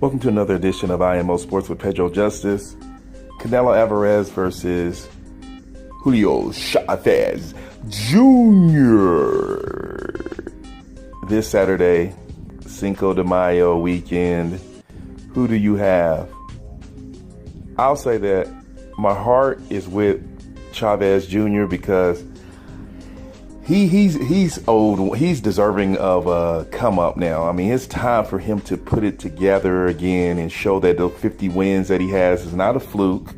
Welcome to another edition of IMO Sports with Pedro Justice. Canelo Alvarez versus Julio Chavez Jr. This Saturday, Cinco de Mayo weekend. Who do you have? I'll say that my heart is with Chavez Jr. because he's old. He's deserving of a come up now. I mean, it's time for him to put it together again and show that the 50 wins that he has is not a fluke,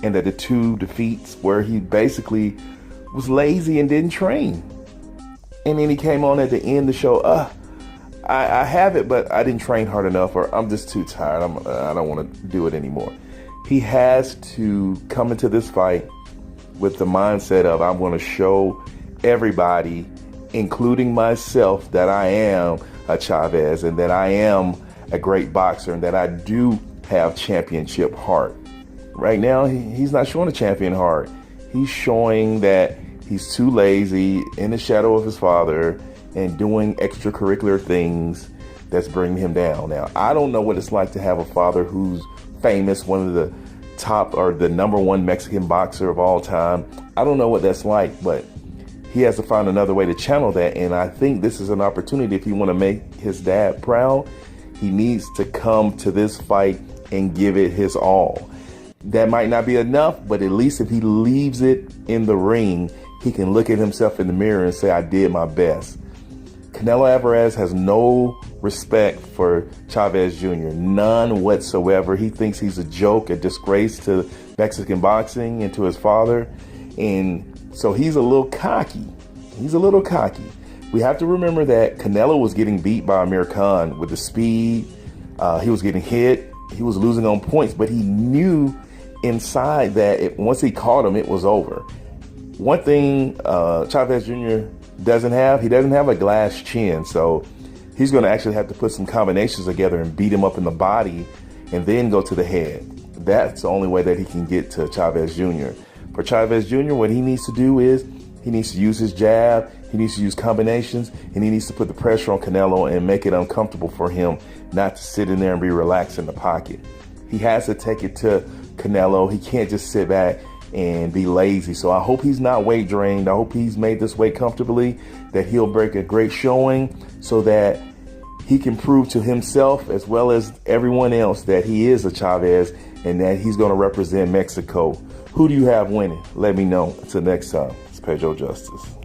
and that the 2 defeats where he basically was lazy and didn't train. And then he came on at the end to show, I have it, but I didn't train hard enough, or I'm just too tired. I don't want to do it anymore. He has to come into this fight with the mindset of, I'm going to show everybody, including myself, that I am a Chavez and that I am a great boxer and that I do have championship heart. Right now, he's not showing a champion heart. He's showing that he's too lazy, in the shadow of his father, and doing extracurricular things that's bringing him down. Now, I don't know what it's like to have a father who's famous, one of the top or the #1 Mexican boxer of all time. I don't know what that's like, but he has to find another way to channel that. And I think this is an opportunity. If you want to make his dad proud, he needs to come to this fight and give it his all. That might not be enough, but at least if he leaves it in the ring, he can look at himself in the mirror and say, I did my best. Canelo Alvarez has no respect for Chavez Jr., none whatsoever. He thinks he's a joke, a disgrace to Mexican boxing and to his father. And so he's a little cocky. He's a little cocky. We have to remember that Canelo was getting beat by Amir Khan with the speed. He was getting hit. He was losing on points, but he knew inside that once he caught him, it was over. One thing Chavez Jr. doesn't have a glass chin. So he's going to actually have to put some combinations together and beat him up in the body and then go to the head. That's the only way that he can get to Chavez Jr. For Chavez Jr., what he needs to do is he needs to use his jab, he needs to use combinations, and he needs to put the pressure on Canelo and make it uncomfortable for him not to sit in there and be relaxed in the pocket. He has to take it to Canelo. He can't just sit back and be lazy. So I hope he's not weight drained. I hope he's made this weight comfortably, that he'll break a great showing so that he can prove to himself as well as everyone else that he is a Chavez and that he's going to represent Mexico. Who do you have winning? Let me know. Until next time, it's Pedro Justice.